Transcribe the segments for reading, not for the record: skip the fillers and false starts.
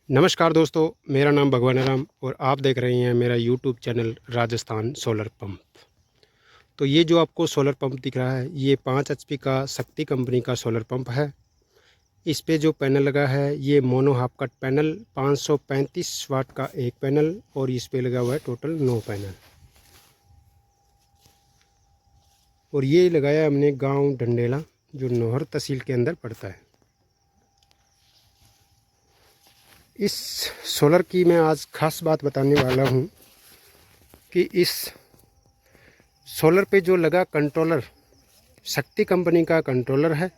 नमस्कार दोस्तों, मेरा नाम भगवान राम और आप देख रहे हैं मेरा YouTube channel Rajasthan solar pump. तो ये जो आपको सोलर पंप दिख रहा है, ये 5 एचपी का शक्ति कंपनी का सोलर पंप है। इस पे जो पैनल लगा है, ये मोनो हाफ कट पैनल 535 वाट का एक पैनल, और इस पे लगा हुआ है टोटल 9 पैनल। और ये लगाया हमने गांव डंडेला, जो नौहर तहसील के अंदर पड़ता है। इस सोलर की मैं आज खास बात बताने वाला हूँ कि इस सोलर पे जो लगा कंट्रोलर, शक्ति कंपनी का कंट्रोलर है,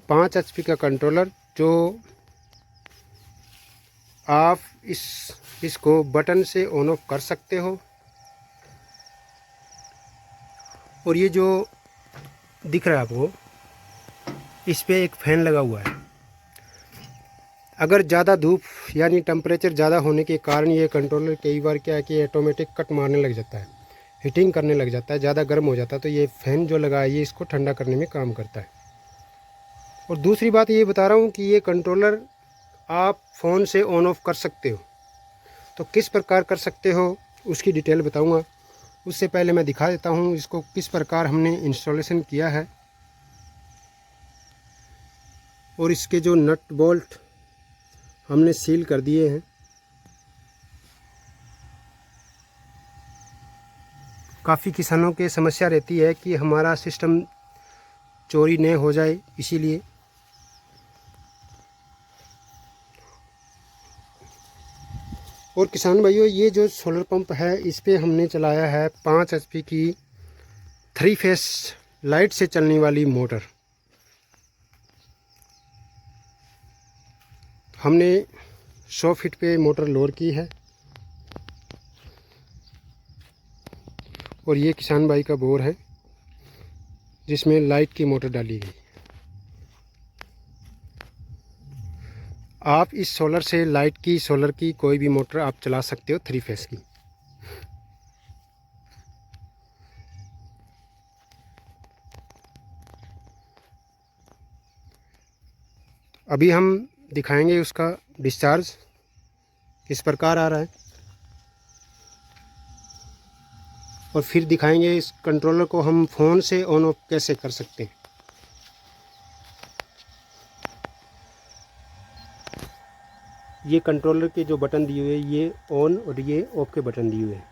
5 एचपी का कंट्रोलर, जो आप इसको बटन से ऑन ऑफ कर सकते हो। और ये जो दिख रहा है आपको, इस पे एक फैन लगा हुआ है। अगर ज़्यादा धूप यानी टेम्परेचर ज़्यादा होने के कारण ये कंट्रोलर कई बार क्या है कि ऑटोमेटिक कट मारने लग जाता है, हीटिंग करने लग जाता है, ज़्यादा गर्म हो जाता है। तो ये फ़ैन जो लगा है, ये इसको ठंडा करने में काम करता है। और दूसरी बात ये बता रहा हूँ कि ये कंट्रोलर आप फ़ोन से ऑन ऑफ कर सकते हो। तो किस प्रकार कर सकते हो उसकी डिटेल बताऊँगा। उससे पहले मैं दिखा देता हूँ इसको किस प्रकार हमने इंस्टॉलेशन किया है। और इसके जो नट बोल्ट हमने सील कर दिए हैं। काफ़ी किसानों के समस्या रहती है कि हमारा सिस्टम चोरी न हो जाए, इसीलिए। और किसान भाइयों, ये जो सोलर पंप है, इस पे हमने चलाया है 5 एचपी की 3 फेस लाइट से चलने वाली मोटर। हमने 100 फीट पे मोटर लोड की है। और ये किसान भाई का बोर है जिसमें लाइट की मोटर डाली गई। आप इस सोलर से लाइट की, सोलर की कोई भी मोटर आप चला सकते हो 3 फेस की। अभी हम दिखाएंगे उसका डिस्चार्ज किस प्रकार आ रहा है, और फिर दिखाएंगे इस कंट्रोलर को हम फ़ोन से ऑन ऑफ कैसे कर सकते हैं। ये कंट्रोलर के जो बटन दिए हुए, ये ऑन और ये ऑफ के बटन दिए हुए हैं।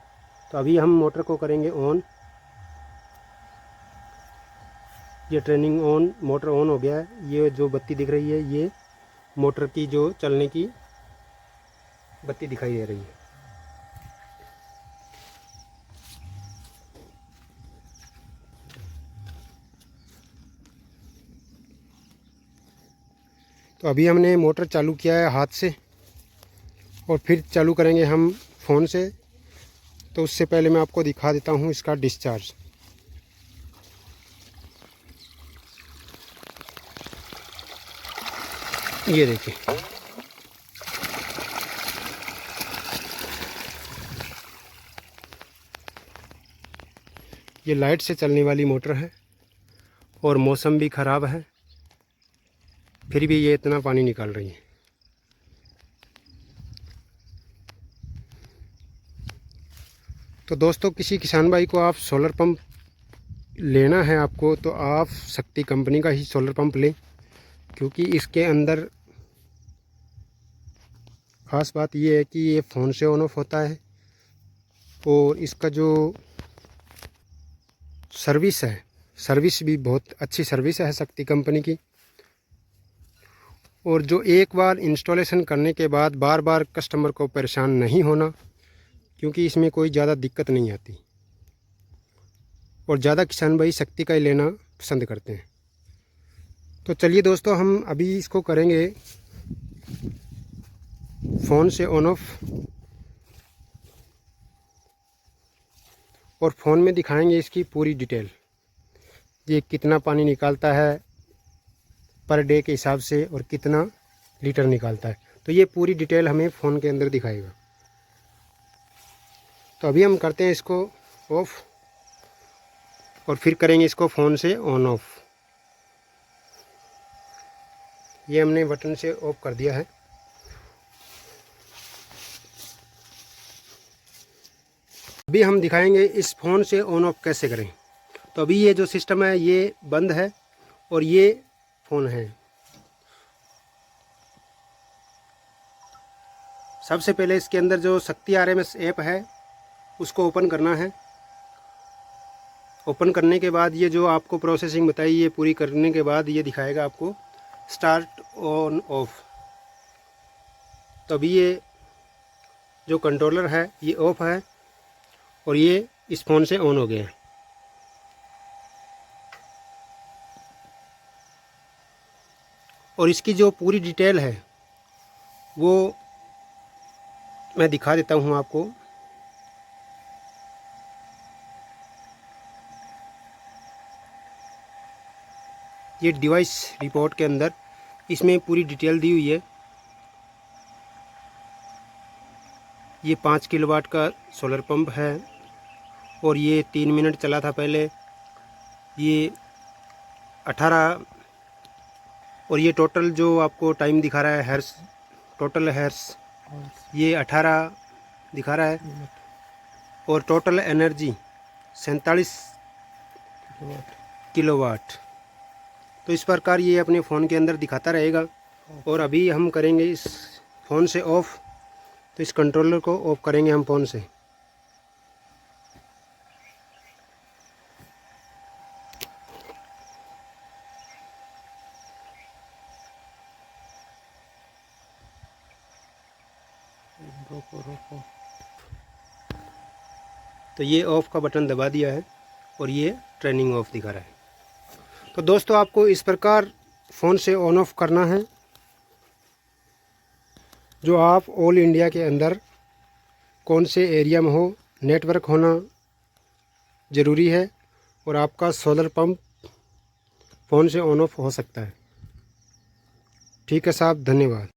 तो अभी हम मोटर को करेंगे ऑन। ये ट्रेनिंग ऑन, मोटर ऑन हो गया है। ये जो बत्ती दिख रही है, ये मोटर की जो चलने की बत्ती दिखाई दे रही है। तो अभी हमने मोटर चालू किया है हाथ से, और फिर चालू करेंगे हम फ़ोन से। तो उससे पहले मैं आपको दिखा देता हूँ इसका डिस्चार्ज। ये देखिए, ये लाइट से चलने वाली मोटर है और मौसम भी ख़राब है, फिर भी ये इतना पानी निकाल रही है। तो दोस्तों, किसी किसान भाई को आप सोलर पंप लेना है आपको, तो आप शक्ति कंपनी का ही सोलर पंप लें, क्योंकि इसके अंदर ख़ास बात ये है कि ये फ़ोन से ऑन ऑफ होता है। और इसका जो सर्विस है, सर्विस भी बहुत अच्छी सर्विस है शक्ति कंपनी की। और जो एक बार इंस्टॉलेशन करने के बाद बार बार कस्टमर को परेशान नहीं होना, क्योंकि इसमें कोई ज़्यादा दिक्कत नहीं आती। और ज़्यादा किसान भाई शक्ति का ही लेना पसंद करते हैं। तो चलिए दोस्तों, हम अभी इसको करेंगे फ़ोन से ऑन ऑफ, और फ़ोन में दिखाएंगे इसकी पूरी डिटेल। ये कितना पानी निकालता है पर डे के हिसाब से, और कितना लीटर निकालता है, तो ये पूरी डिटेल हमें फ़ोन के अंदर दिखाएगा। तो अभी हम करते हैं इसको ऑफ़, और फिर करेंगे इसको फ़ोन से ऑन ऑफ। ये हमने बटन से ऑफ कर दिया है। अभी हम दिखाएंगे इस फ़ोन से ऑन ऑफ कैसे करें। तो अभी ये जो सिस्टम है ये बंद है और ये फ़ोन है। सबसे पहले इसके अंदर जो शक्ति RMS ऐप है उसको ओपन करना है। ओपन करने के बाद ये जो आपको प्रोसेसिंग बताई ये पूरी करने के बाद ये दिखाएगा आपको स्टार्ट ऑन ऑफ। तो अभी ये जो कंट्रोलर है ये ऑफ है और ये इस फ़ोन से ऑन हो गया है। और इसकी जो पूरी डिटेल है वो मैं दिखा देता हूँ आपको। ये डिवाइस रिपोर्ट के अंदर इसमें पूरी डिटेल दी हुई है। ये 5 किलोवाट का सोलर पंप है और ये 3 मिनट चला था पहले। ये 18 और ये टोटल जो आपको टाइम दिखा रहा है हर्स, टोटल हर्स ये 18 दिखा रहा है और टोटल एनर्जी 47 किलोवाट। तो इस प्रकार ये अपने फ़ोन के अंदर दिखाता रहेगा। और अभी हम करेंगे इस फ़ोन से ऑफ़। तो इस कंट्रोलर को ऑफ करेंगे हम फ़ोन से। तो ये ऑफ़ का बटन दबा दिया है और ये ट्रेनिंग ऑफ दिखा रहा है। तो दोस्तों आपको इस प्रकार फ़ोन से ऑन ऑफ करना है। जो आप ऑल इंडिया के अंदर कौन से एरिया में हो, नेटवर्क होना ज़रूरी है और आपका सोलर पंप फ़ोन से ऑन ऑफ हो सकता है। ठीक है साहब, धन्यवाद।